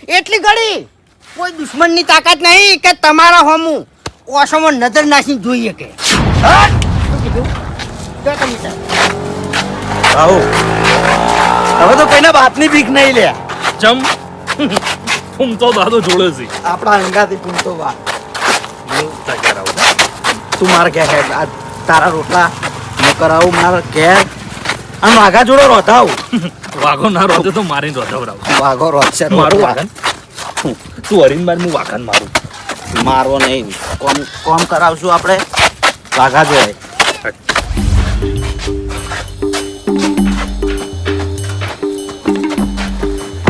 એટલી ઘડી કોઈ દુશ્મનની તાકાત નહીં કે તમારા હોમું ઓસમો નજર નાખી જોઈએ કે શું કીધું આવો હવે તો કોઈના બાપની ભીખ નહીં લે જમ ફૂમતો દાદો જોડે છે આપણા અંગાથી પૂમતો વાત તું મારે કે તારા રોટલા હું કરાવું મારે ઘેર આમ વાઘા જોડે રોધાવ વાઘો ના રોધે તો મારી રોધવરાવ વાઘો રોધશે મારું વાઘન તું હરીન બાર હું વાઘન મારું મારવો નહીં કોમ કરાવશું આપણે વાઘા જોડે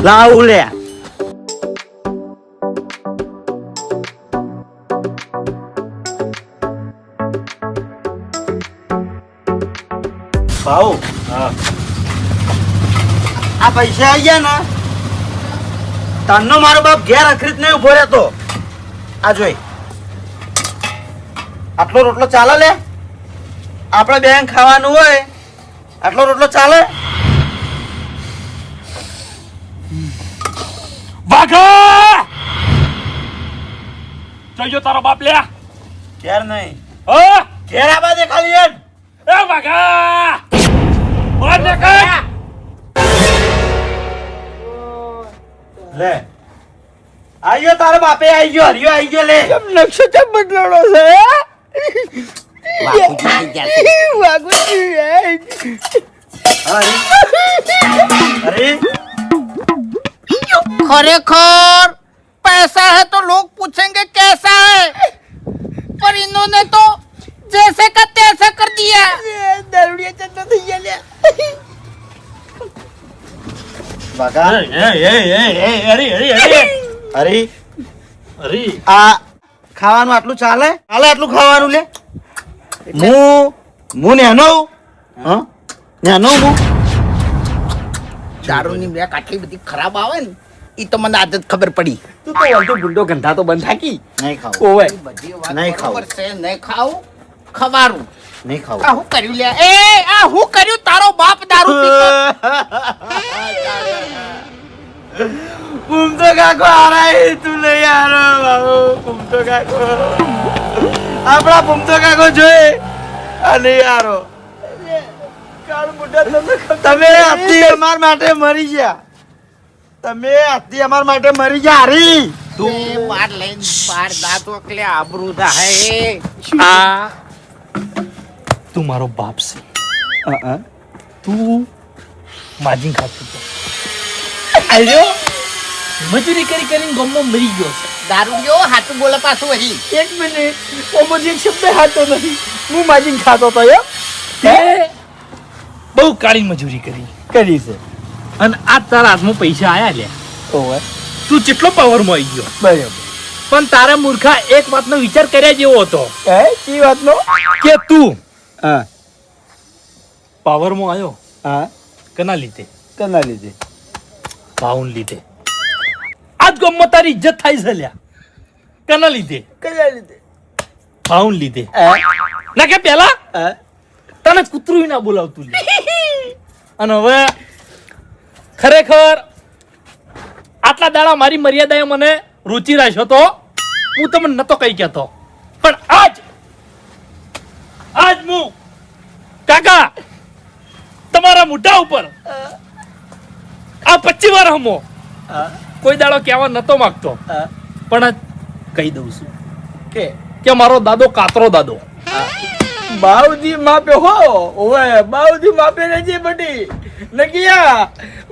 લાવ લે ભાઉ હા આ પૈસા આવી ગયા ને તારનો મારો બાપ ઘેર અખરીત નહીં ઉભો રહેતો આ જોઈ આટલો રોટલો ચાલે લે આપણે બેન ખાવાનું હોય આટલો રોટલો ચાલે વાઘા જોઈજો તારો બાપ લે ઘેર નહીં હો ઘેર આવા દે ખાલી એમ એ વાઘા ઓર ને કઈ લે આઈ ગયો તારો બાપે આઈ ગયો હરિયો આઈ ગયો લે નકશો ચમ બદલાડો છે અરે खरेखर पैसा है तो लोग पूछेंगे कैसा है पर इन्होंने तो जैसे का तैसा कर दिया दारूडिया चंदा થઈ ગયા લે વાઘા અરે અરે આ ખાવાનું આટલું ચાલે આટલું ખાવાનું લે હું નેનો હા નેનો હું દારૂની બે આટલી બધી ખરાબ આવે ને ઈ તો મને આદત ખબર પડી તું તો વાંધો ગુંડો ગંધા તો બંધ થાકી નહીં ખાવ ઓવે બધી વાત નહીં ખાવું. બરોબર છે નહીં ખાવ ખવારું નહીં ખાવ આ હું કર્યું લે એ આ હું કર્યું તારો બાપ દારૂ પીતો પુમતો કાકો આરાય તું નહીં આરો બાબુ પુમતો કાકો આપણા પુમતો કાકો જોઈ અને આરો તમે આથી અમાર માટે મરી ગયા તમે આથી અમાર માટે મરી ગયા હરી એ બાર લઈને બાર દાંત ઓકલે આબરૂ દા હે આ તું મારો બાપ છે તું માજી ખાતો હતો આલ્યો મજૂરી કરી કરીને ગમમાં મરી ગયો છે દારૂડિયો હાથું બોલે પાછું હજી એક મિનિટ ઓમોજી એક શબ્દ હાતો નહીં હું માજીને ખાતો તો તે બહુ કાળી મજૂરી કરી છે અને આ તારા હાથમાં પૈસા આયા લે ઓવે તું કેટલો પાવરમાં આવી ગયો બરાબર પણ તારા મૂર્ખા એક વાતનો વિચાર કર્યા જેવો હતો એ કી વાતનો કે તું હા પાવરમાં આવ્યો હા કના લીધે કના લીધે ભાવન લીધે આજ ગમમાં તારી ઇજ્જત થાય છે લ્યા કના લીધે કયા લીધે ભાવન લીધે હા ના કે પેલા હા તને કૂતરું ના બોલાવતું લે અને હવે ખરેખર આટલા દાડા મારી મર્યાદાએ મને રૂચિ રાખ્યો તો હું તમને નતો કઈ કહેતો પણ આજ હું કાકા તમારા મોઢા ઉપર આ 25 વાર હમો કોઈ દાડો કહેવા નતો માંગતો પણ કહી દઉં છું કે મારો દાદો કાતરો દાદો બાઉજી માપે હો ઓવે બાઉજી માપે રહેજે બટી નકિયા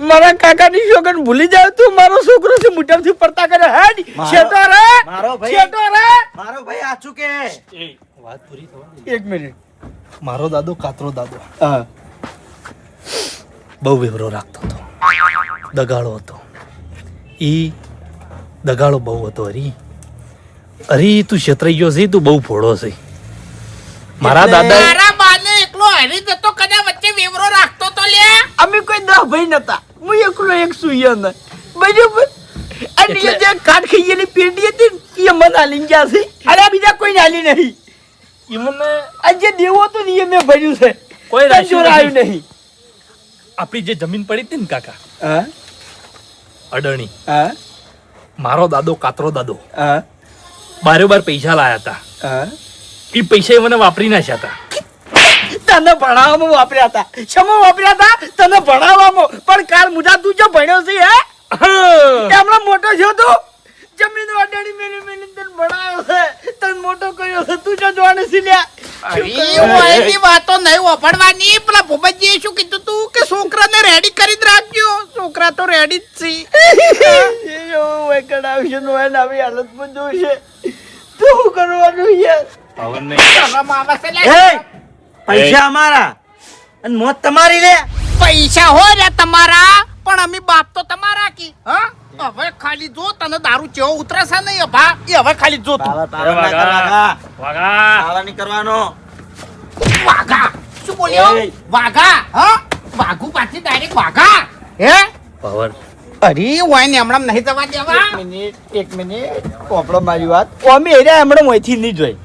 મારા કાકાની છોકન ભૂલી જાવ તું મારો છોકરો છે મુઠામથી પડતા કરે હેડ છેટો રે મારો ભાઈ આચું કે એ વાત પૂરી થવા એક મિનિટ મારો દાદો કાતરો દાદો હા બહુ વેવરો રાખતો હતો દગાડો હતો ઈ દગાડો બહુ હતો હરી તું છેતરાઈ ગયો છે તું બહુ ફોડો છે મારા દાદા મારા બાને એકલો હરી જતો કદા વચ્ચે વેવરો રાખતો તો લે અમે કોઈ 10 ભાઈ નતા હું એકલો એક સુઈયો ન બરાબર અને એટલે- જે કાટ ખઈયેની પેટી હતી ને એ મને આલી ગયા છે અરે બીજા કોઈ આલી નહીં ઈ મને આજે દેવો તો ને એ મેં ભર્યું છે કોઈ રાશિ કંજોર આવ્યું નહીં આપણી જે જમીન પડી હતી ને કાકા હા અડણી હા મારો દાદો કાતરો દાદો હા બારોબાર પૈસા લાયા હતા. હા એ પૈસા મને વાપરી નાખ્યા હતા. તને ભણાવવામાં વાપર્યા હતા. શેમાં વાપર્યા હતા? તને ભણાવવામાં. પણ કાલ મુઠા તું જો ભણ્યો છે હે? હમણાં મોટો છો તું? જમીન વાટાડી મેલી તને ભણાવ્યો છે. તને મોટો કર્યો છે. તું જો જોવાને છે લ્યા. એની વાતો નહીં વાપરવાની. પેલા ભૂપતજીએ શું કીધું તું કે છોકરાને રેડી કરી જ રાખજો. છોકરા તો રેડી જ છે. એ જો વેકડ આવશે નો એને આવી હાલતમાં જોશે. તું શું કરવાનું યાર? શરમ આવે છે લે. પૈસા અમારા અને મોત તમારી લે. પૈસા હોય ને તમારા, પણ અમે બાપ તો તમારા કી. હા, હવે ખાલી જો તને દારૂ ચેવો ઉતરે છે નહીં અભા, એ હવે ખાલી જો તું. પાવર ના કર વાઘા. વાઘા પાવર નહીં કરવાનો. વાઘા શું બોલ્યો? એ. વાઘા? હા, વાઘુ પાછી ડાયરેક્ટ વાઘા હે? પાવર અરે હોય ને હમણાં નહીં જવા દેવા. એક મિનિટ કોપડો મારી વાત અમે એરિયા હમણાં મોયથી નહીં જોઈ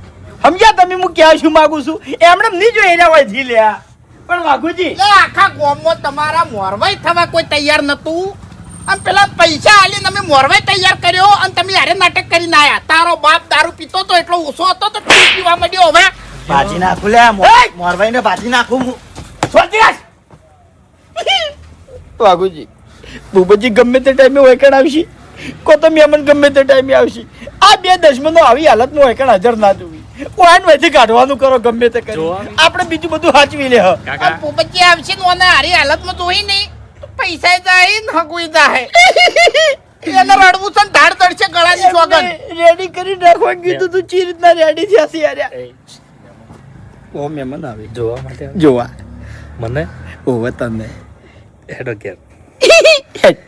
સમજ્યા તમે? હું ક્યાં શું માંગુ છું એમણે નહીં જોઈ એરિયા મોયથી લ્યા. પણ વાઘુજી લે આખા ગામમાં તમારા મોરવાઈ થવા કોઈ તૈયાર નતું, અને પેલા પૈસા આલીને અમે મોરવાઈ તૈયાર કર્યો, અને તમે હારે નાટક કરીને આયા. તારો બાપ દારૂ પીતો તો એટલો ઓછો હતો તો તું પીવા માંડ્યો. હવે ભાજી નાખું લે. મોરભાઈ ને ભાજી નાખું હું. છોડી રાખ. વાઘુજી ભૂપતજી ગમે તે ટાઈમે વેકણ આવશે કો તો મેમન ગમે તે ટાઈમે આવશે. આ બે દશમનો આવી હાલતમાં વેકણ હાજર ના જોવી. ઓન માંથી કાઢવાનું કરો ગમે તે કરી. આપણે બીજું બધું સાચવી લે. કાકા પોપચી આવશે ને ઓને હારી હાલતમાં જોઈ નહીં, પૈસા જાય ને હગુઈ જાય. એને રડવું છે ને ધાડ તડશે ગળાની સોગન. રેડી કરી નાખવાનું કીધું તું ચી રીતના રેડી થયા છે યાર. ઓ મેમન આવે જોવા માટે આવે. જોવા મને ઓવે તને હેડો કેર હેટ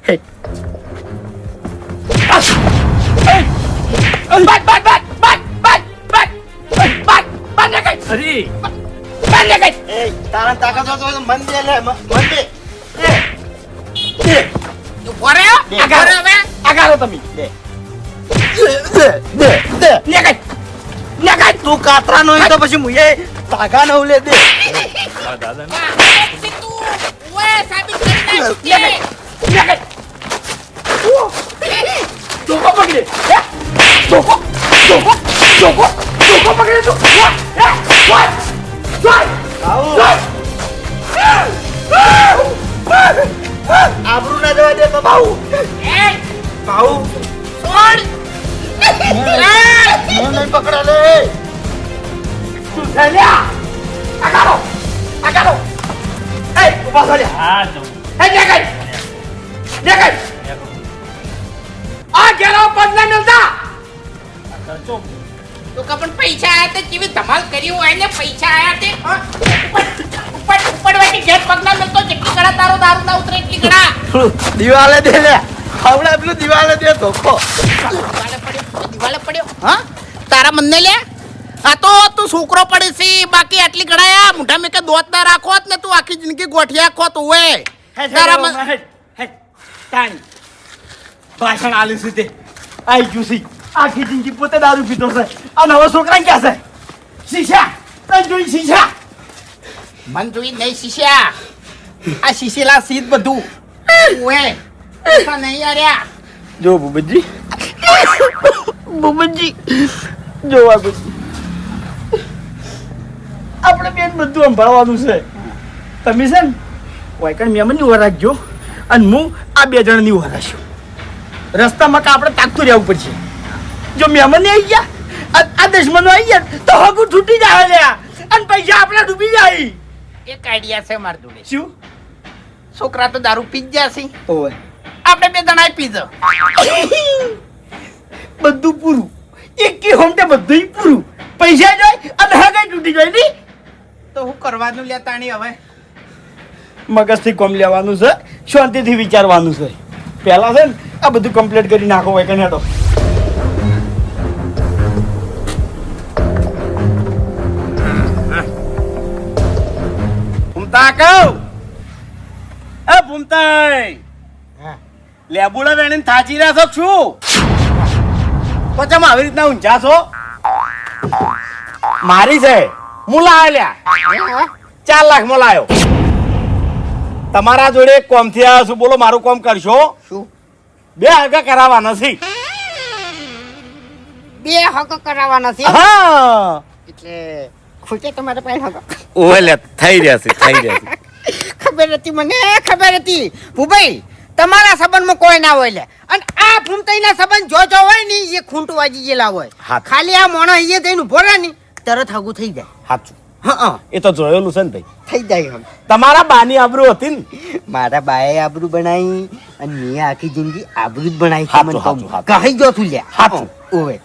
હેટ અરે તારા તાકાત હોય તો મન દે લે. મન દે. ઉભો રહ્યો. આગળ હવે આગારો તમે દે. નેકાય નેકાય તું કાતરા નો તો પછી મુએ તાકા નો લે દે. દાદા તું ઓય સાબિત કરી નાખ. નેકાય ચોકો પકડે ચોકો ચોકો ચોકો ચોકો પકડે તો આબરૂ ના જવા દે તો ભાઉ. ભાઉ છોડ. નહીં પકડે લે. તું ચાલ્યા આગારો આગારો એ ઉભા ચાલ્યા હા જો એ નેકાય નેકાય આ ઘેરો પગલા નતા ખર્ચો તો કપણ પૈસા આયા તે કેવી ધમાલ કરી હોય ને પૈસા આયા તે ઉપર વાટી ઘેર પગલા મળતો જેટલી ગળા તારો દારૂ ના ઉતરે એટલી ગળા. દિવાલે દે લે. આવડે પેલું દિવાલે દે ધોકો. દિવાલે પડ્યો. હા, તારા મનને લે. આ તો તું છોકરો પડે છે, બાકી આટલી ગળાયા મોઢા મેં કે દોત ના રાખો ને તું આખી જિંદગી ગોઠિયા ખો તું હોય. તારા મન તાણી ભાષણ આલી છે તે આઈ ગયું છે. આખી જિંદગી પોતે દારૂ પીતો છે અને હવે છોકરા ક્યાં છે? શીશા તને જોઈ શીશા મન જોઈ નહીં શીશ્યા. આ શીશેલા સીધ બધું ઓએ પૈસા નહીં આર્યા. જો ભૂપતજી ભૂપતજી જો વાઘુજી આપણે બેન બધું સંભાળવાનું છે. તમે છે ને વાયકણ મેમનની ઉભા રાખજો અને હું આ બે જણની ઉભા રાખશું. રસ્તામાં આપણે તાકતું રહેવું પડશે. જો મહેમાન આવી ગયા આ દશમનો આવી ગયા તો હગું છૂટી જાય લ્યા અને પૈસા આપણા ડૂબી જાય. એક આઈડિયા છે માર જોડે. શું? છોકરા તો દારૂ પી જ ગયા છે, ઓય આપણે બે જણા પીજો. બધું પૂરું. એક કી હોમતે બધું પૂરું. પૈસા જાય અને હગાઈ તૂટી જાય નહીં તો હું કરવાનું લેતાણી હવે. મગજથી કોમ લેવાનું છે, શાંતિથી વિચારવાનું છે. પહેલા છે ને આ બધું કમ્પ્લીટ કરી નાખો હોય કે હેડો. ભૂમતા કહું. એ ભૂમતાઈ લેબુડા વેણીને થાચી રહ્યા છો શું? પછી આવી રીતના ઊંચા છો? મારી છે મુલા આલ્યા 4 લાખ માં લાયો. તમારા જોડે કોમ થી આવ્યો છું, બોલો મારું કોમ કરશો? શું? બે હગા કરાવવાના છે. બે હક કરાવવાના છે હા એટલે ખૂટે તમારે પાસે હક ઓય લે થઈ રહ્યા છે થઈ રહ્યા છે. ખબર હતી મને ખબર હતી ભૂભાઈ તમારા સંબંધમાં કોઈ ના હોય લે અને આ ભૂમતાઈના સંબંધ જો હોય ને એ ખૂંટું વાજી ગયેલા હોય હા. ખાલી આ મોણો અહીંયા જઈને ઉભો રહે ને તરત હગું થઈ જાય સાચું હા એ તો જોયેલું છે ને ભાઈ. થઈ જાય હમ તમારા બાની આબરૂ હતી ને. મારા બાએ આબરૂ બનાવી અને મેં આખી જિંદગી આબરૂ જ બનાવી છે હાચું, મને હાચું, કહું. હાચું. કહી જો તું લે હાચું. ઓવે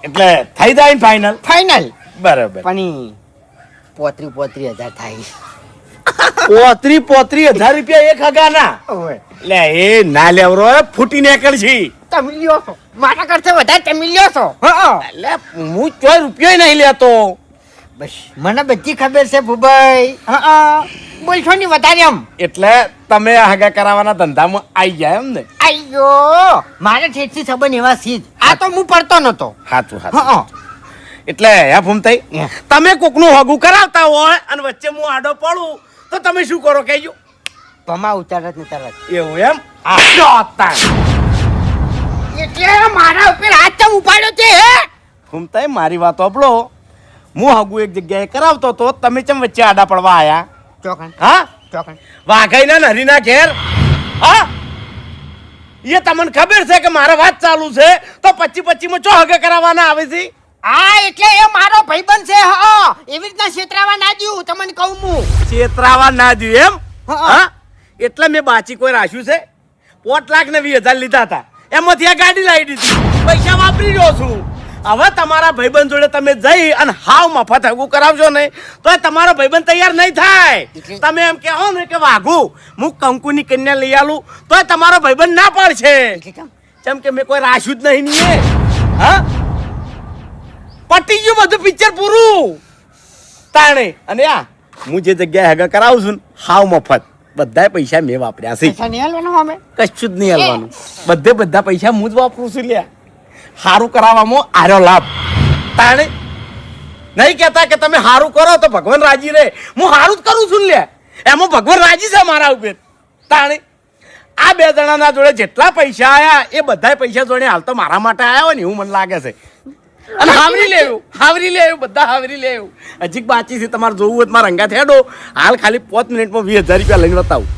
એટલે થઈ જાય ને ફાઇનલ. ફાઇનલ બરાબર. પણ 35,000 થાય 35,000 રૂપિયા એક હગાના. ઓવે લે એ ના લેવરો ફૂટી નીકળ છે. તમે લ્યો છો મારા કરતા વધારે તમે લ્યો છો હા એટલે હું ચોય રૂપિયો નહીં લેતો. બસ મને બધી ખબર છે ભૂભાઈ હા બોલશો ની વધારે એમ એટલે તમે આ હગા કરાવવાના ધંધામાં આવી ગયા એમ ને. અయ్యో મારે ઠેઠથી સંબંધ એવા સીધ આ તો હું પડતો નતો સાચું હા સાચું. એટલે હે ફૂમતાઈ તમે કોકનું હગું કરાવતા હોય અને વચ્ચે હું આડો પડું તો તમે શું કરો કહેજો. પમા ઉતારત ને તરત એવું એમ આ એટલે મારા ઉપર હાથ ચમ ઉપાડ્યો છે હે ફૂમતાઈ મારી વાત સાંભળો. હું હગું એક જગ્યાએ કરાવતો તો તમે ચમ વચ્ચે આડા પડવા આયા. ચોકન હા ચોકન વાઘાઈના ને હરીના ઘેર. હા એ તમને ખબર છે કે મારા વાત ચાલુ છે તો 25 માં ચો હગે કરાવવાના આવે છે. હા એટલે એ મારો ભાઈબંધ છે હા એવી રીતના છેતરાવા ના દઉં તમને કહું હું છેતરાવા ના દઉં એમ. હા. હા એટલે મેં બાચી કોઈ રાખ્યું છે 5,20,000 લીધા હતા એમાંથી આ ગાડી લાવી દીધી પૈસા વાપરી રહ્યો છું. હવે તમારા ભાઈબંધ જોડે તમે જઈ અને હાવ મફત હગું કરાવજો ને તો તમારો ભાઈબંધ તૈયાર નહીં થાય. તમે એમ કહો ને કે વાઘુ હું કંકુની કન્યા લઈ આલું તો તમારો ભાઈબંધ ના પાડશે. કેમ કે મેં કોઈ રાખ્યું જ નહીં ને. હા પટી ગયું બધું પિક્ચર પૂરું તાણે. અને આ હું જે જગ્યાએ હગા કરાવું છું ને હાવ મફત બધા પૈસા મેં વાપર્યા છે. પૈસા નહીં હાલવાનો અમે કશું જ નહીં હાલવાનું. બધા પૈસા હું જ વાપરું છું લ્યા. હારું કરાવવામાં આર્યો લાભ તાણે. નહીં કહેતા કે તમે હારું કરો તો ભગવાન રાજી રહે. હું હારું જ કરું છું લ્યા. એમાં ભગવાન રાજી છે મારા ઉપર તાણે. આ બે જણાના જોડે જેટલા પૈસા આયા એ બધા પૈસા જોડે હાલ તો મારા માટે આયા હોય ને એવું મને લાગે છે. અને હાવરી લેવું બધા હાવરી લેવું. હજી બાકી છે તમારે જોવું હોય તો મારા રંગા થેડો હાલ ખાલી 5 મિનિટમાં 20,000 રૂપિયા લઈને બતાવું.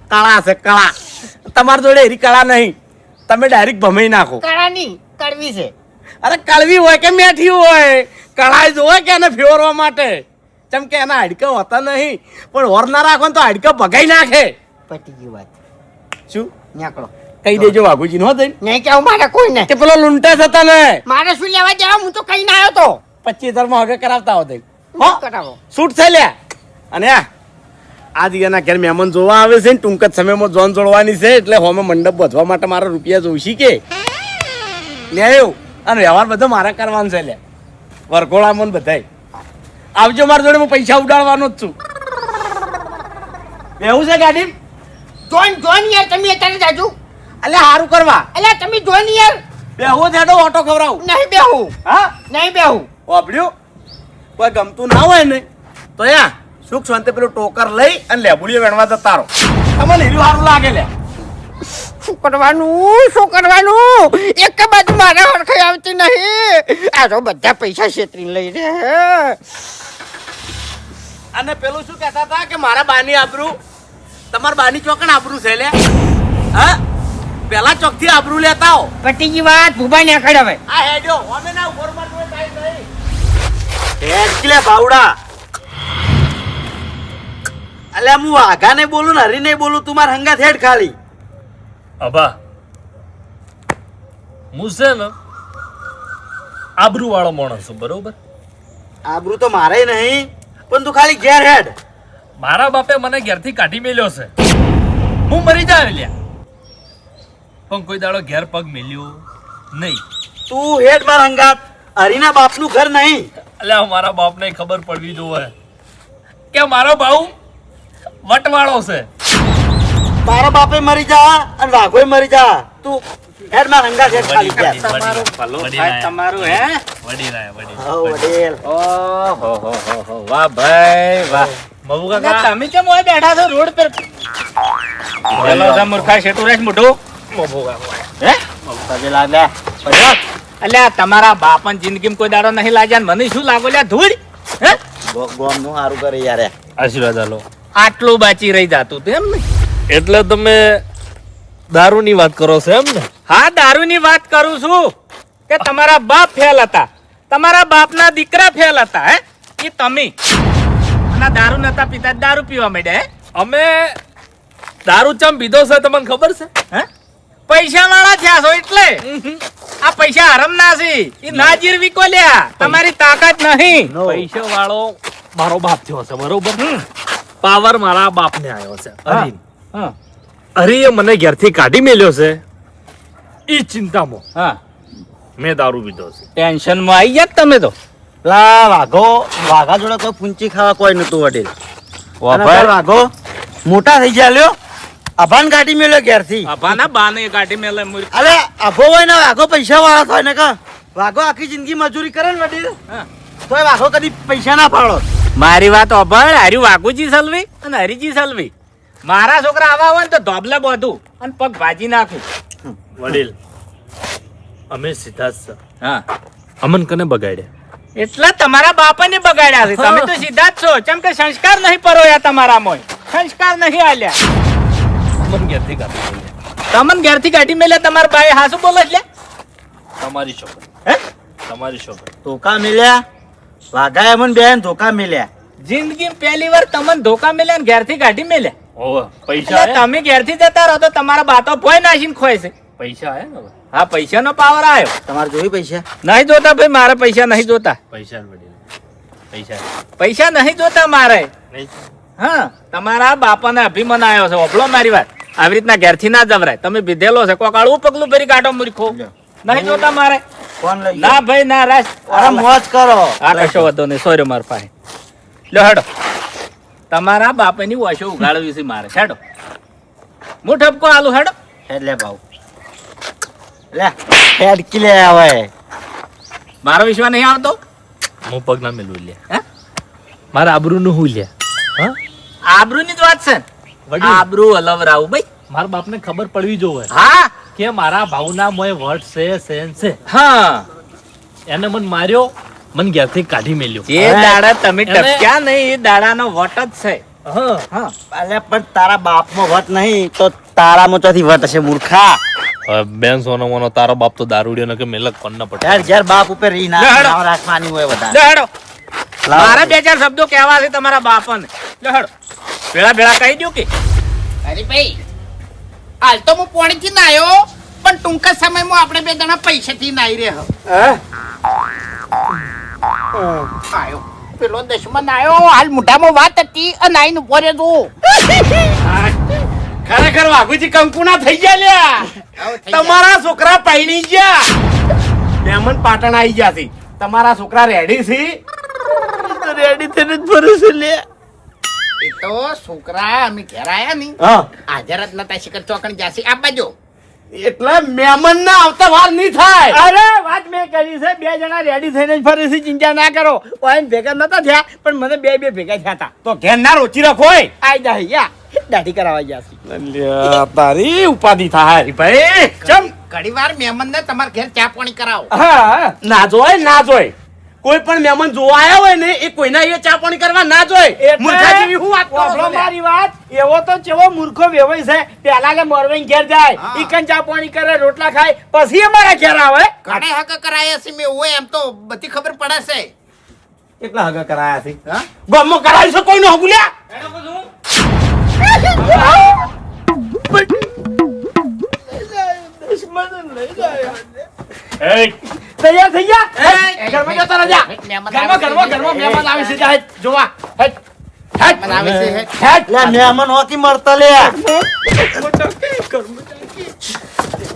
કળા છે કળા. તમારી જોડે એરી કળા નહીં. તમે ડાયરેક્ટ ભમાઈ નાખો. કળાની કડવી છે અરે કળવી હોય કે મેઠી હોય કળાઈ જ હોય કે એને ફેરવા માટે. જેમ કે એના હાડકા હોતા નહીં પણ હોર ના રાખો ને તો હાડકા ભગાઈ નાખે. પટી ગઈ વાત શું નીકળો કહી દેજો વાઘુજી નો દઈ નહીં કેવું મારે કોઈ નહીં કે પેલો લૂંટા હતા ને મારે શું લેવા દેવા હું તો કઈ ના આવ્યો તો 25,000 માં હગે કરાવતા હોતે. શું કરાવો શૂટ થઈ લ્યા. અને આ દિયાના ઘેર મહેમાન જોવા આવે છે ને ટૂંક જ સમયમાં જોન જોડવાની છે એટલે હોમે મંડપ બધવા માટે મારા રૂપિયા જોઈશી કે લ્યા અને વ્યવહાર બધો મારા કરવાનો છે લ્યા. વરઘોડામાં બધાય આવજો મારા જોડે હું પૈસા ઉડાડવાનો જ છું. એવું છે ગાડી જોન યાર તમે અત્યારે જાજુ એટલે સારું કરવા એટલે તમે જોન યાર બેહો થેડો ઓટો ખવડાવું. નહીં બેહું હા નહીં બેહું વાપર્યું કોઈ ગમતું ના હોય ને તો યા સુખ શાંતિ પેલું ટોકર લઈ અને લેબુડીઓ વેણવા જતા રહો. તમને હીરું સારું લાગે લે. શું કરવાનું એક બાજુ મારે હરખાઈ આવતી નહીં આ તો બધા પૈસા છેતરીને લઈ રે. અને પેલું શું કહેતા હતા કે મારા બાની આબરૂ તમારા બાની ચોકણ આબરૂ છે લે. હા પેલા ચોકથી આબરૂ લેતા હો. પટી ગઈ વાત ભૂભાઈ ને આખડ હવે આ હેડ્યો અમે ના ઉપર માં કોઈ ટાઈમ નહીં. હેડકલે ભાવડા અલ્યા હું આઘા નહીં બોલું ને હરી નહીં બોલું તું મારા હંગાત હેડ ખાલી. અબા હું છે ને આબરૂ વાળો માણસ છું બરોબર. આબરૂ તો મારે નહીં પણ તું ખાલી ઘેર હેડ. મારા બાપે મને ઘેરથી કાઢી મેલ્યો છે. હું મરી જાય લ્યા પણ કોઈ દાડો ઘેર પગ મેલ્યો નહીં. તું હેડ મારા હંગાત. હરીના બાપનું ઘર નહીં. અલ્યા મારા બાપને ખબર પડવી જોવે કે મારો બાઉ વટવાળો છે. તારા બાપે મરી જા અને વાઘોય મરી જા. તું હેડ મારા હંગાત હેડ ખાલી ઘેર. તમારું ભલો થાય તમારું હે વડી રહ્યા હો વડીલ. ઓહો વાહ ભાઈ વાહ. બહુ કાકા તમે કેમ હોય બેઠા છો રોડ પર પેલો છે મૂર્ખા શેટુ રેસ મોઢું હે તબેલા લે પૈસા અલ્યા તમારા બાપન જિંદગીમાં કોઈ દાડો નહીં લાગ્યા ને મને શું લાગો લ્યા ધૂળ હે ગોમ નું સારું કરે યાર આશીર્વાદ આલો આટલું બાચી રહી જાતું તું એમ ને એટલે તમે દારૂની વાત કરો છો એમ ને? હા દારૂની વાત કરું છું કે તમારા બાપ ફેલ હતા તમારા બાપના દીકરા ફેલ હતા હે એ તમે અને દારૂ નતા પીતા દારૂ પીવા માંડ્યા હે અમે દારૂ ચમ પીધો છે તમને ખબર છે? હે પૈસા વાળા થયા છો એટલે આ પૈસા હરમ ના છે એ ના જીરવી કો લ્યા તમારી તાકાત નહીં પૈસા વાળો મારો બાપ થયો છે બરોબર પાવર મારા બાપ ને આવ્યો છે હરીન. હા હરીએ મને ઘેરથી કાઢી મેલ્યો છે ઈ ચિંતામાં હા મેં દારૂ પીધો છે. ટેન્શન માં આવી ગયા તમે તો લા વાઘા જોડે કોઈ પૂંચી ખાવા કોઈ નતું વડીલ અને પેલો વાઘો મોટા થઈ ગયા લ્યો અભાન કાઢી મેલ્યો ઘેરથી અભાના બાને કાઢી મેલે મુરી અરે અભો હોય ને વાઘો પૈસા વાળા થાય ને કા વાઘો આખી જિંદગી મજૂરી કરે ને વડીલ હા. તોય વાઘો કદી પૈસા ના પાડો મારી વાત અભણ હર્યું વાઘુજી સલવી અને હરીજી સલવી મારા છોકરા આવા હોય ને તો ધોબલે બધું અને પગ ભાજી નાખું વડીલ અમે સીધા જ છે. હા અમન કને બગાડ્યા એટલે તમારા બાપાને બગાડ્યા છે તમે તો સીધા જ છો કેમ કે સંસ્કાર નહીં પરોયા તમારામાં સંસ્કાર નહીં આલ્યા અમન ઘેરથી કાઢી મેલ્યા. તમને ઘેરથી કાઢી મેલે તમારા બાએ હાસુ બોલે એટલે તમારી છોકરી હે તમારી છોકરી ધોકા મેલ્યા વાઘાએ મને બેન ધોકા મેલ્યા જિંદગી પહેલી વાર તમને ધોકા મેલ્યા ને ઘેરથી કાઢી મેલ્યા ઓવે પૈસા એટલે તમે ઘેરથી જતા રહો તો તમારા બાતો ભોય નાખીને ખોય છે પૈસા હે ને હવે? હા પૈસાનો પાવર આવ્યો તમારે જોઈ પૈસા નહીં જોતા ભાઈ મારે પૈસા નહીં જોતા પૈસા જ વડીલ પૈસા પૈસા નહીં જોતા મારે નહીં હા તમારા બાપાને અભિમાન આવ્યો છે ઓભળો મારી વાત આવી રીતના ઘેરથી ના જવરાય તમે બીધેલો છે કોક આળું પગલું ભરી કાઢો મૂર્ખો નહીં જોતા મારે કોણ લઈ ના ભાઈ ના રાસ અરે મોજ કરો આ કશો વધો નહીં સોર્યો મારા પાસે લ્યો હેડો તમારા બાપાની ઓશો ઉગાડવી છે મારે હેડો હું ઠપકો આલુ હેડો એટલે ભાવ લે હેડ કિલે આવે મારો વિશ્વાસ નહીં આવતો હું પગ ના મેલું લ્યા હે મારા આબરૂનું હું લ્યા હા આબરૂની જ વાત છે ને. વડીલ. આબરૂ અલવરાવું ભાઈ મારા બાપને ખબર પડવી જોવે હા કે મારા ભાવના મોય વટ છે સેન છે હા એને મને માર્યો મને ઘેરથી કાઢી મેલ્યો જે દાડા તમે ટપક્યા નહીં એ દાડાનો વટ જ છે હા હા અલે પણ તારા બાપમાં વટ નહીં તો તારામાં ચોથી વટ હશે મૂર્ખા બેન સોનો મોનો તારો બાપ તો દારૂડિયો ને કે મેલક કોણ ના પટે યાર જ્યારે બાપ ઉપર રી ના લે હેડો. નાવ રાખવાની હોય વધારે લે હેડો મારે બે ચાર શબ્દો કહેવા છે તમારા બાપાને લે હેડો ભેળા ભેળા કહી દઉં કે અરે ભાઈ હાલ તો હું પોણીથી નાયો પણ ટૂંકા સમયમાં આપણે બે જણા પૈસાથી નાઈ રહ્યો આયો પેલો દશમન આયો હાલ મોઢામાં વાત હતી અને આઈને ઉભો રહેજો ખરેખર વાઘુજી કંકુના થઈ ગયા લ્યા તમારા છોકરા પૈણી ગયા મહેમાન પાટણ આવી ગયા છે તમારા છોકરા રેડી છે રેડી થઈને જ ફરે છે લે એ તો છોકરા અમે ઘેર આયા ની હા હાજર જ નતા શિખર ચોકણ જાસી આ બાજુ એટલે મહેમાન ના આવતા વાર નહીં થાય અરે વાત મેં કરી છે બે જણા રેડી થઈને જ ફરે છે ચિંતા ના કરો ઓય ભેગા નતા થયા પણ મને બે ભેગા થયા હતા તો ઘેર ના રોચી રાખો હોય આઈ જાય યા દાઢી કરાવવા ગયા તારી ઉપાધિ થાય ભાઈ ચમ ઘણી વાર મહેમાન ને તમારા ઘેર ચા પાણી કરાવો હા ના જોય કોઈ પણ મહેમાન જોવા આવ્યા હોય ને એ કોઈના એ ચા પાણી કરવા ના જોય મૂર્ખા જેવી હું વાત કરો છો મારી વાત એવો તો ચેવો મૂર્ખો વેવાય છે પેલા કે મોરવાઈ ઘેર જાય હા. ઈ કન ચા પાણી કરે રોટલા ખાય પછી અમારા ઘેર આવે ઘણે હક કરાયા છે મેં હોય એમ તો બધી ખબર પડે છે કેટલા હગા કરાયા છે હા ગમો કરાય છે કોઈનો હગુલ્યા તૈયાર થઈ ગયા ઘરમાં જતા રહેજા ઘરમાં મહેમાન આવે છે જાય જોવા હેટ હેટ મહેમાન આવે છે, હેટ. હેટ લે મહેમાન હોતી મળતા લે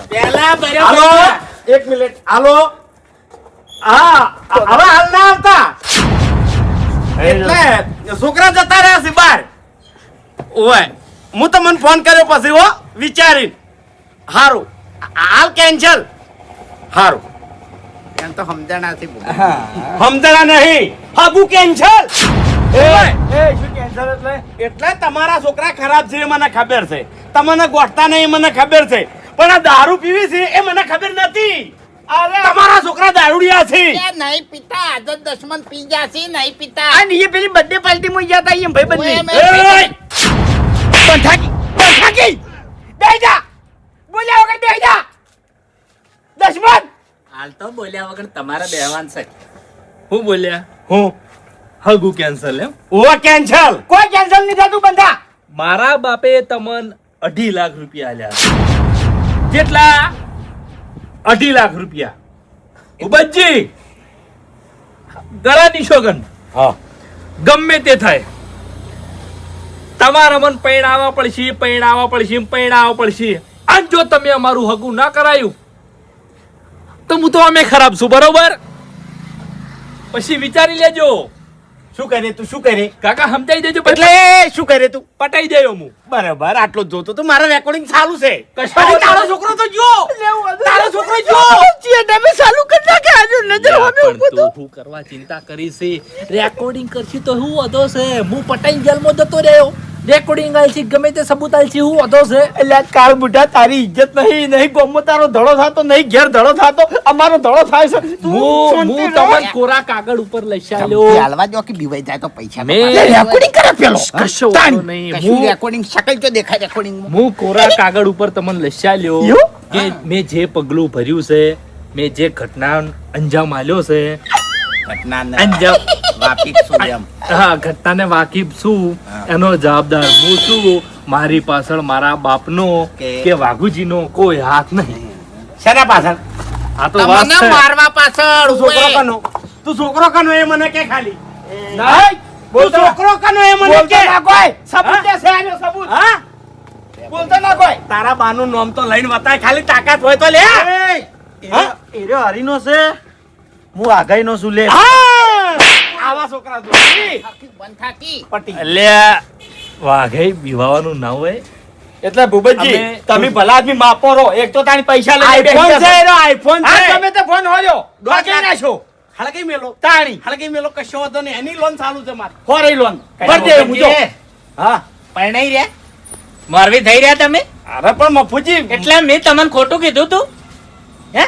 પેલા હાલો એક મિનિટ હાલો હા હવે હાલ ના આવતા એટલે છોકરા જતા રહ્યા છે બહાર ઓય હું તમને ફોન કર્યો પછી હો વિચારી હારું હાલ કેન્સલ હારું એમ તો સમજણા છે બહુ. સમજણા નહીં હાગુ કેન્સલ એટલે તમારા છોકરા ખરાબ છે એ મને ખબર છે તમને ગોઠતા નહીં મને ખબર છે પણ આ દારૂ પીવી છે એ મને ખબર નથી. તમારા છોકરા દારૂડિયા છે. એ નહીં પીતા આજ જ દશમન પી જાશે નહીં પીતા અને એ પેલી બર્થડે પાર્ટી માં ગયા હતા એમ ભાઈ બંને ઓય, બંધાકી બેહી જા, બોલ્યા વગર બેહી જા. દશમન હાલ તો બોલ્યા વગર તમારે બેહવાન છે. હું બોલ્યા હું હગું કેન્સલ એમ. ઓવા કેન્સલ. કોઈ કેન્સલ નહીં થતું બંધા. મારા બાપે તમને 2.5 લાખ રૂપિયા આલ્યા. જેટલા 2.5 લાખ રૂપિયા. ઉબજી ગળાની સોગંદ હા ગમે તે થાય તમારે મન પૈણાવા પડશે. અને જો તમે અમારું હગું ના કરાયું તો હું તો અમે ખરાબ છું, બરોબર? પછી વિચારી લેજો. શું કરે તું? શું કરે? કાકા સમજાઈ દેજો. એટલે શું કરે તું? પટાઈ દેયો હું. બરાબર, આટલો જ જોતો તો. મારા રેકોર્ડિંગ ચાલુ છે. કશો અરે તારો છોકરો તો જો. તારો છોકરો જો. તમે ચાલુ કરી નાખે આજુ નજર સામે પણ ઊભો તું શું કરવા ચિંતા કરી છે? રેકોર્ડિંગ કરશી તો હું વધો છે. હું પટાઈ જેલમાં જતો રહ્યો. રેકોર્ડિંગ આલશી ગમે તે સબૂત આલશી હું વધો છે. એટલે આ કાળ બુઢા તારી ઇજ્જત નહીં ગોમો તારો ધડો થાતો નહીં ઘેર ધડો થાતો અમારો ધડો થાય છે. તું હું શાંતિ તમને રાખ. કોરા કાગળ ઉપર લઈ હાલવા દો કે બીવાઈ જાય તો પૈસા મેં રેકોર્ડિંગ કરે પેલો કશો વાંધો નહીં. કશું રેકોર્ડિંગ શકલ તો દેખાય રેકોર્ડિંગ હું કોરા કાગળ ઉપર તમને લસ્યાલ્યો યો? કે મેં જે પગલું ભર્યું છે, મેં જે ઘટના અંજામ આલ્યો છે, અંજામ હા ઘટનાને વાકેફ છું, એનો જવાબદાર હું છું. મારી પાછળ મારા બાપનો કે વાઘુજીનો કોઈ હાથ નહીં. શેના પાછળ? આ તો વાત તમને છે. મારવા પાછળ તું છોકરો ઓય. કનો? તું છોકરો કનો એ મને કે ખાલી? નહીં તું છોકરો કનો એ મને બોલતો કે? ના કોઈ સબૂત દે છે આનો સબૂત હા? બોલતો ના કોઈ તારા બાનું નામ તો લઈને બતાય, ખાલી તાકાત હોય તો લે. હા? એરો હરીનો છે હું આગાઈનો છું લે હા! આવા છોકરા તો થાકી, બંધ થાકી. પટી. અલ્યા વાઘે બીવાવાનું ના હોય. એટલે ભૂપતજી અમે- તમે ભલા આદમી માપો રહો એક તો તારી પૈસા લઈને આઈફોન બેસી છે જશો. એનો, આઈફોન હા છે. તમે તો ફોન હોર્યો ડોકી નાખો હળગી મેલો. તાણી હળગી મેલો કશો વાંધો નહીં. એની લોન ચાલુ છે મારે. હોરી લોન ભર દે હું જો હા પરણાઈ રહ્યા મોરવી થઈ રહ્યા તમે અરે પણ મફુજી એટલે મેં તમને ખોટું કીધું તું હે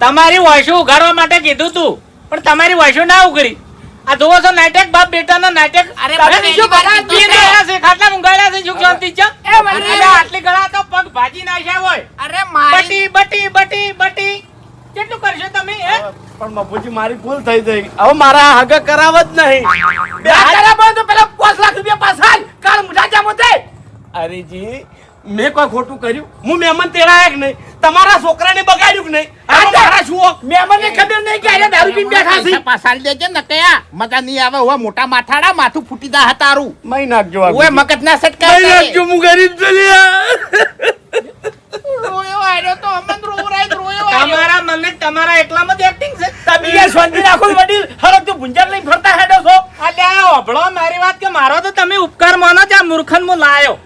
તમારી વાંસુ ઉગાડવા માટે કીધું તું પણ તમારી વાંસુ ના ઉગડી. આ જોવો છો નાટક બાપ બેટાનો નાટક. અરે તમે પણ શું એની વાત બરાબર તો પી છે. રહ્યા છે ખાટલા ઊંઘાડ્યા છે સુખ શાંતિ છે અરે. અરે આટલી ગળા તો પગ ભાજી નાખ્યા હોય. અરે મારી બટી બટી બટી બટી કેટલું કરશો તમે હે પણ મફુજી મારી ભૂલ થઈ ગઈ. હવે મારા હગ કરાવ જ નહીં. બે હાથ બંધ તો પેલા 5 લાખ રૂપિયા પાછા આલ. કાળ મુઢા જામ હોતે અરે જી મેં કોઈ ખોટું કર્યું? હું મહેમાન તેડાયા કે નહીં? તમારા છોકરાને બગાડ્યું કે નહીં? આ તો મારા શું હક? મહેમાનને ખબર નહીં કે આયા દારૂ પીને બેઠા છે પૈસા પાછા આલી દેજે ને કયા મજા નહીં આવે ઓવા મોટા માથાડા માથું ફૂટી દા હતારું મહી નાખજો આ ઓય બીજી. મગજ ના મહી સટકાય નાખજો, હું ગરીબ છું લ્યા. રોયો આર્યો તો અમન રોવરાય રોયો આર્યો. તમારા મને તમારા એકલામાં જ એક્ટિંગ છે તમે યાર શાંતિ રાખો વડીલ હરક તું ભુંજાર લઈને ફરતા હેડો છો અલ્યા ઓભળો મારી વાત કે મારો તો તમે ઉપકાર માનો છો. આ મૂર્ખન હું લાયો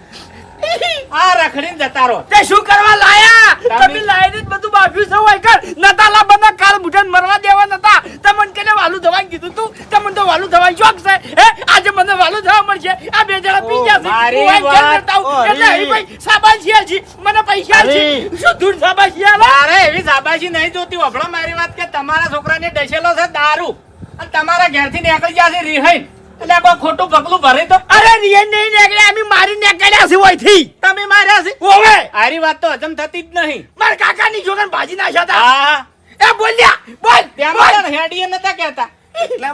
આ રખડીને જતા રહો. તે શું કરવા લાયા તમે- તમે લાઈને જ બધું બાફ્યું છે હોય કર નતા લા બધા કાળ મુઠાને મરવા દેવા નતા તમને કેને વાલું દવાઈ કીધું તું તમને તો વાલું દવાઈ શોખ છે હે આજે મને વાલું દવા મળશે આ બે જણા પી ગયા છે મારી હું આ ઘેર વાત- કરતા હું. એટલે હરી ભાઈ સાબાશી છે મને પૈસા છે શું ધૂળ સાબાશી આલા તારે એવી શાબાશી નહીં જોતી. ઓભળો મારી વાત કે તમારા છોકરાને ડસેલો છે દારૂ અને તમારા ઘેરથી નીકળી જશે રિહાઈન. એટલે કોઈ ખોટું પગલું ભરે તો અરે રિયન નહીં નીકળ્યા અમે મારી નીકળ્યા છે ઓયથી તમે માર્યા છે. ઓવે આરી વાત તો હજમ થતી જ નહીં. મારા કાકાની જોગન ભાજી નાખ્યા હતા હા એ બોલ્યા બોલ ત્યાં બોલ પણ હેડીએ નતા કહેતા.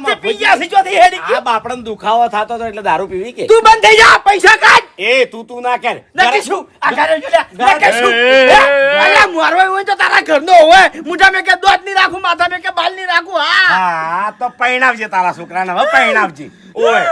તે પી ગયા છે ચોથી હેડી આ બાપડાને દુખાવો થતો હતો એટલે દારૂ પીવી કે? તું બંધ થઈ જા પૈસા કાઢ એ તું ના કર. નક્કી શું આ ઘરે જોડ્યા નક્કી શું એ, અલ્યા મારવા હોય તો તારા ઘરનો હોય મુઠા મેં કે દોત ની રાખું માથા મેં કે બાલ ની રાખું હા હા તો પૈણાવજે તારા છોકરાને. હવે પૈણાવજે. ઓય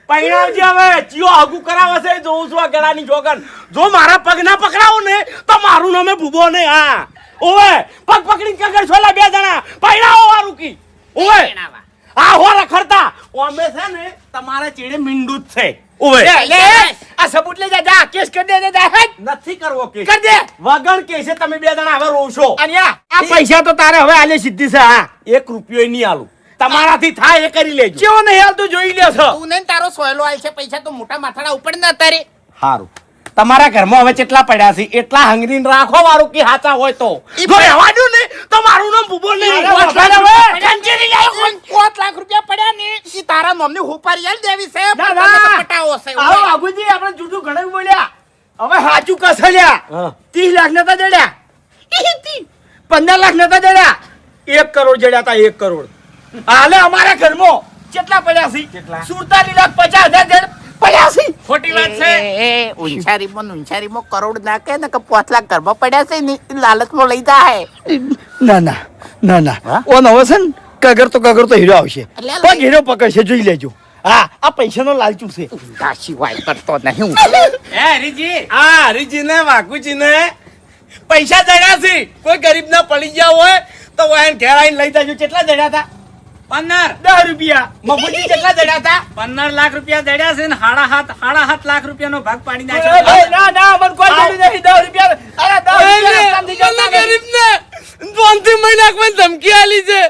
પૈણાવજે હવે. ચિયો આગુ કરાવે છે એ જોઉં છું આ ગળાની જોગન. જો મારા પગ ના પકડાવો ને તો મારું નામે ભૂબો નહીં. હા ઓય પગ પકડીને કગર છોલા બે જણા પૈણાવો વારું કી. ઓય આ હો રખડતા ઓમે છે ને તમારા ચીડે મીંડું જ છે. ઓય લે આ સબૂત લઈ જા જા કેસ કરી દે જા હેડ નથી કરવો કે કર દે વગણ કે છે તમે બે જણા હવે રોશો. અને આ પૈસા તો તારે હવે આલે સીધી છે હા 1 રૂપિયો નહીં આલું. તમારાથી થાય એ કરી લેજો. કેવો નહીં હાલ તું જોઈ લ્યો છો તું ને તારો સોયલો આલ છે પૈસા તો મોટા માથાડા ઉપર ના તારે હારું તમારા ઘરમાં હવે કેટલા પડ્યા છે એટલા હંગરીને રાખો વાળું કે હાચા હોય તો જો રહેવાનું ને તો મારું નામ ભૂબો નહીં. 5 લાખ રૂપિયા પડ્યા ને ઈ તારા મમ્મી હુપારી આલ દેવી છે ના, પણ ના. તમે તો પટાવો છે આવો બાબુજી આપણે જૂઠું ઘણું બોલ્યા હવે સાચું કસલ્યા હા. 30 લાખ નતા જડ્યા 15 લાખ નતા જડ્યા 1 કરોડ જડ્યા હતા 1 કરોડ હાલે અમારા ઘરમાં કેટલા પડ્યા છે કેટલા? 47,50,000 પડ્યા છે. ખોટી વાત છે ઉંચારીમાં કરોડ નાખે ને કે 5 લાખ ઘરમાં પડ્યા છે ને ઈ લાલચમાં લઈ જાય ના ના ના ના ઓન હવે છે ને કગર તો હીરો આવશે એટલે પગ હીરો પકડશે જોઈ લેજો હા આ પૈસાનો લાલચું છે ઊંધા સિવાય કરતો નહીં હું હે હરીજી આ હરીજીને વાઘુજીને પૈસા જડ્યા છે કોઈ ગરીબ ના પડી ગયા હોય તો એને ઘેર આવીને લઈ જાજો. કેટલા જડ્યા હતા? 15 10 રૂપિયા મફુજી કેટલા જડ્યા હતા? 15 લાખ રૂપિયા જડ્યા છે ને સાડા સાત લાખ રૂપિયાનો ભાગ પાડી ના નાખ્યો ના મને કોઈ જરૂર નથી 10 રૂપિયા અરે 10 રૂપિયા રસ્તામાંથી જતા નથી. ગરીબને 5 મહિના કોઈ ધમકી આલી છે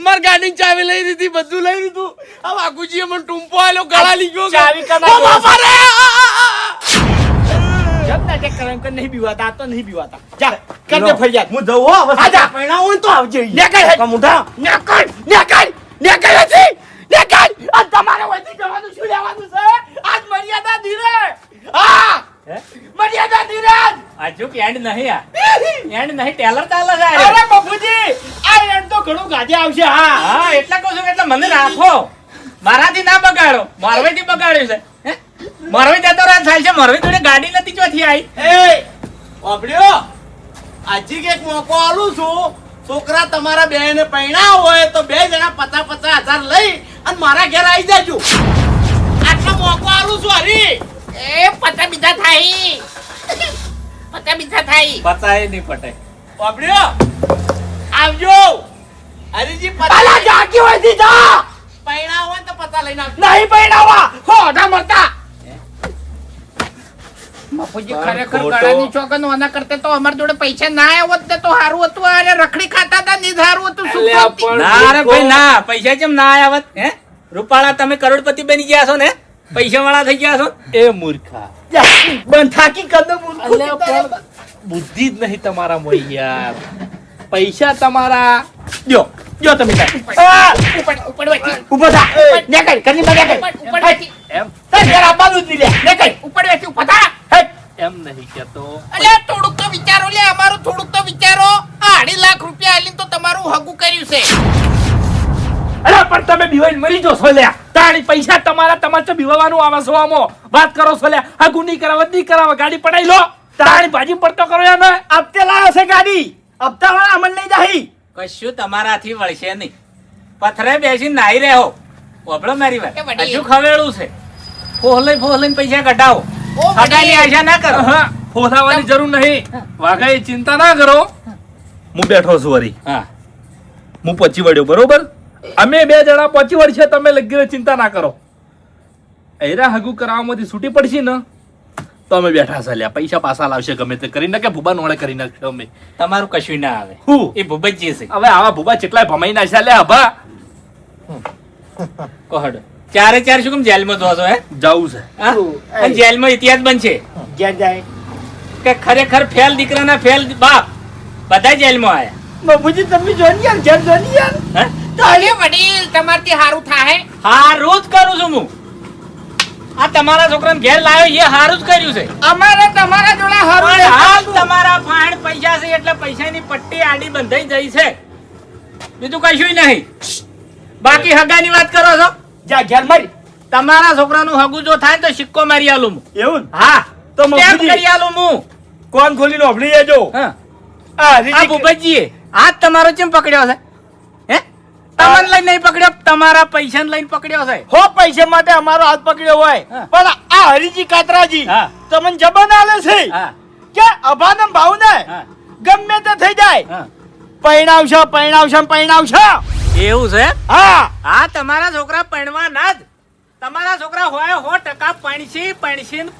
માર ગાડીની ચાવી લઈ લીધી બધું લઈ લીધું આ વાઘુજીએ મને ટૂંપો આલ્યો ગળા લીધો ચાવી કના ઓ બાપા રે જબ નાટક કરે એમ કે નહીં બીવાતા આ તો નહીં બીવાતા જા કર દે ફરિયાદ હું જઉં હો હવે આજા. પૈણા હોય ને તો આવજે નેકળ હે. કમુઢા નેકળ નથી નેકળ આ તમારે વધી જવાનું શું લેવાનું છે આજ મર્યાદા ધીરે હા મર્યાદા ધીરે હજુ એન્ડ નહીં આ એન્ડ નહીં ટેલર ચાલે છે આ. અરે બાપુજી આ એમ તો ઘણું ગાજે આવશે હા હા એટલે કહું છું કે એટલે મને રાખો મારાથી ના બગાડો મારવાઈથી બગાડ્યું છે હે? મારવાઈ જતો રાત થાય છે મારવાઈ જોડે ગાડી નથી ચોથી આવી એ ઓબડ્યો આજી કે એક મોકો આલું છું છોકરા તમારા બે ને પૈણા હોય તો 2 જણા 50,000 લઈ અને મારા ઘેર આવી જાજો આટલો મોકો આલું છું હરી એ પતા બીજા થાય પચાય નહીં પટે ઓબડ્યો આવજો હરીજી અલા જાગી હોય થી જા પૈણા હોય તો પતા લઈને આવજો નહીં પૈણાવા હોડા મરતા બાપુજી ખરેખર ગળાની ચોકન ઓના કરતે તો અમાર જોડે પૈસા ના આવ્યો હોત ને તો સારું હતું અરે રખડી ખાતા હતા ની સારું હતું શું કરતી? ના રે ભાઈ ના પૈસા કેમ ના આવ્યા હોત? હે રૂપાળા તમે કરોડપતિ બની ગયા છો ને પૈસા વાળા થઈ ગયા છો એ મૂર્ખા બંધ થાકી કદમ અલ્યા પણ બુદ્ધિ જ નહીં તમારા મોય યાર પૈસા તમારા જો તમે ઉપર બેઠી ઉભો થા નેકળ કની માં નેકળ ઉપર બેઠી એમ તે જરા બાલુ જ લે નેકળ ઉપર બેઠી ઉભા થા એમ નહીં કેતો અલે થોડુંક તો વિચારો લે અમારું થોડુંક તો વિચારો આ 2.5 લાખ રૂપિયા આલીને તો તમારું હગું કર્યું છે અરે પણ તમે બીવાઈને મરી જો છો લ્યા તાણી પૈસા તમારા તમારે તો બીવાનું આવે છો આમો વાત કરો છો લ્યા આ ગુની કરાવત નહીં કરાવે ગાડી પડાઈ લો તાણી ભાજી પડતો કરો યાર ને હપ્તે લાયો છે ગાડી હપ્તા વાળા અમલ નહીં જાહી કશું તમારાથી વળશે નહીં પથરે બેસીને નાહી રહ્યો ઓબળો મારી એ વાત વડી. હજુ ખવેડું છે ફોહલઈને પૈસા કઢાવો ઓ વડી. હગાની આશા ના કરો હા ફોલાવાની જરૂર નહીં વાઘાએ ચિંતા ના કરો હું બેઠો છું વરી હા હું પહોંચી વળ્યો બરોબર અમે 2 જણા પહોંચી વળશે તમે લગી ચિંતા ના કરો એરા હગુ કરાવવામાંથી છૂટી પડશે ને તો અમે બેઠા ચાલ્યા પૈસા પાછા લાવશે ગમે તે કરીને કે ભૂબા નોળે કરી નાખશે અમે તમારું કશું ના આવે હું એ ભૂપતજી છે હવે આવા ભૂબા કેટલાય ભમાઈ નાખ્યા લે હભા કહડ ચારે ચાર શું કેમ જેલમાં જો છો હે જાવું છે હા? અને જેલમાં ઇતિહાસ બનશે ઘેર જાય કે ખરેખર ફેલ દીકરાના ફેલ બાપ બધા જેલમાં આયા બાપુજી તમે જોની યાર ઘેર જોની યાર હે? અલે વડીલ તમારથી હારું થાહે હારું જ કરું છું હું આ તમારા છોકરાને ઘેર લાવ્યો એ હારું જ કર્યું છે અમારે તમારા જોડે હારું પણ છે. હાલ તમારા ફાઈન પૈસા છે એટલે પૈસાની પટ્ટી આડી બંધાઈ જઈ છે બીજું કશું નહીં બાકી હગાની વાત કરો છો જા ઘેર મારી તમારા છોકરાનું હગું જો થાય તો સિક્કો મારી આલું હું. એવું ને? હા તો કેમ મફુજી કરી આલું હું કોણ ખોલીને ઓભળી જજો હા આ આ રીતિ ભૂપતજીએ હાથ તમારો કેમ પકડ્યો છે હે તમને લઈને નહીં પકડ્યો તમારા પૈસાને લઈને પકડ્યો છે હો પૈસા માટે અમારો હાથ પકડ્યો હોય હા. પણ આ હરીજી કાતરાજી હા. તમને જબાન આલે છે હા કે અભાનમ ભાવ ને હા ગમે તે થઈ જાય હા પૈણાવશો એવું છે હા આ તમારા છોકરા પૈણવા ના જ તમારા છોકરા હોય 100%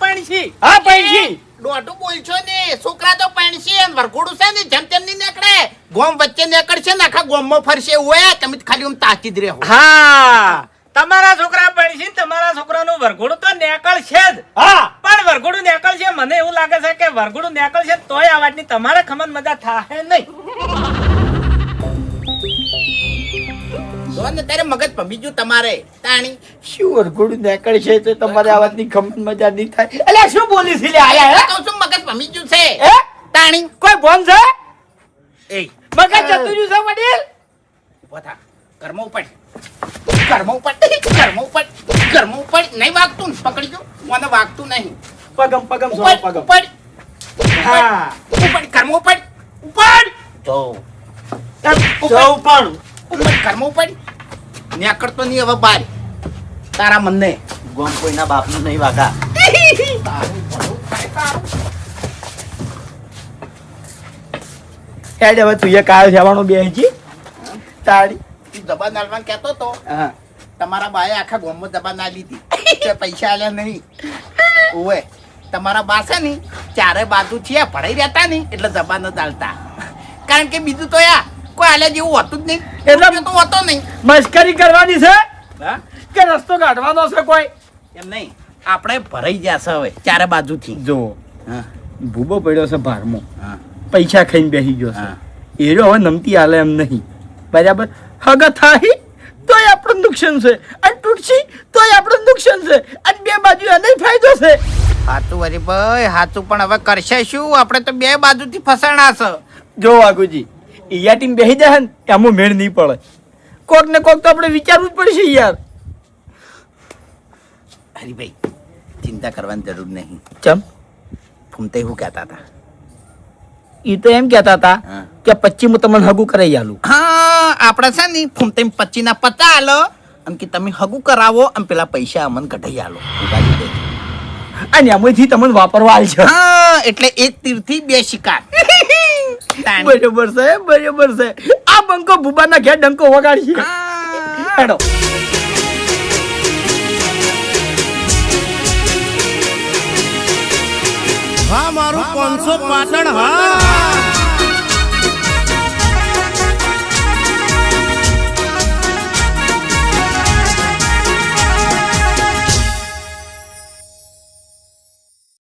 પૈણસી હા પૈસી દોઢું બોલશો ને છોકરા તો પૈણસી અને વરઘોડું છે ને જેમ તેમ નહીં નીકળે ગોમ વચ્ચે નીકળશે ને આખા ગોમમાં ફરશે એવું હોય તમે તો ખાલી આમ તાકીદ રહો હા તમારા છોકરા ભણશે ને તમારા છોકરાનું વરઘોડું તો નેકળ છે જ. હા પણ વરઘોડું નેકળ છે, મને એવું લાગે છે કે વરઘોડું નેકળ છે તોય આ વાતની તમારે ખમન મજા થાહે નહીં. જો ને તારે મગજ ભમી ગયું તમારે તાણી. શું વરઘોડું નીકળે છે તો તમારે આ વાતની ખમણ મજા નહીં થાય. અલ્યા શું બોલી છે લે આયા હે? કહું છું મગજ ભમી ગયું છે હે? તાણી. કોઈ ભોન છે? એ મગજ જતું રહ્યું છે વડીલ? ઉભો થા. ઘરમાં ઉપર ઘરમાં ઉપર ઘરમાં ઉપર ઘરમાં ઉપર નહીં વાગતું ને પકડી ગયો મને વાગતું નહીં. પગમ પગમ સો ઉપર પગમ. ઉપર હા ઉપર ઘરમાં ઉપર ઉપર તો સૌ પણ ઉપર ઘરમાં ઉપર નેકળતો નહીં હવે બાર તારા મનને. ગોમ કોઈના બાપનું નહીં વાગા. તારું ભલું થાય તારું. હેડ હવે તું એ કાળ જવાનો બેહજી તાળી. તું દબાણ આલવાનું કહેતો તો હા તમારા બાએ આખા ગામમાં દબાણ ના લીધી તે પૈસા આલ્યા નહીં. ઓવે તમારા બા છે ને ચારે બાજુ છે ભરાઈ રહેતા નહીં એટલે દબાણ જ આલતા. કારણ કે બીજું તો યા કોઈ આલ્યા જેવું હોતું જ નહીં. એટલે- એટલે તો હોતો નહીં. મસ્કરી કરવાની છે હા કે રસ્તો કાઢવાનો છે કોઈ? એમ નહીં આપણે ભરાઈ ગયા છે હવે ચારે બાજુથી. જો હા ભૂબો પડ્યો છે ભારમાં, હા પૈસા ખાઈને બેસી ગયો છે. હા. એરો હવે નમતી હાલે એમ નહીં. બરાબર હગા થાહી તોય આપણું નુકસાન છે અને તૂટશી તોય આપણું નુકસાન છે અને બે બાજુ એને ફાયદો છે. હાચું વરી ભાઈ હાચું પણ હવે કરશે શું? આપણે તો બે બાજુથી ફસાણા છે. જો વાઘુજી ઈયા ટીમ બેસી જાય ને એમાં મેળ નહીં પડે. કોક ને કોક તો આપણે વિચારવું જ પડશે યાર. હરીભાઈ ચિંતા કરવાની જરૂર નહીં. ચમ ફૂમતે શું કહેતા હતા? ઈ તો એમ કહેતા હતા હા. કે 25 તમને હગું કરાઈ આલું. હા આપણે છે ને ફૂમતે 25 ના 50 આલો અને કે તમે હગું કરાવો અને પેલા પૈસા અમને કઢાઈ આલો. ઉગાડી દે. અને એમાંથી તમને વાપરવા આલ છે. હા એટલે એક તીરથી બે શિકાર. તાણી. બરોબર છે બરોબર છે. આ બંકો ભૂબાના ઘેર ડંકો વગાડશે. હા. હેડો હા મારું 500 પાટણ હા.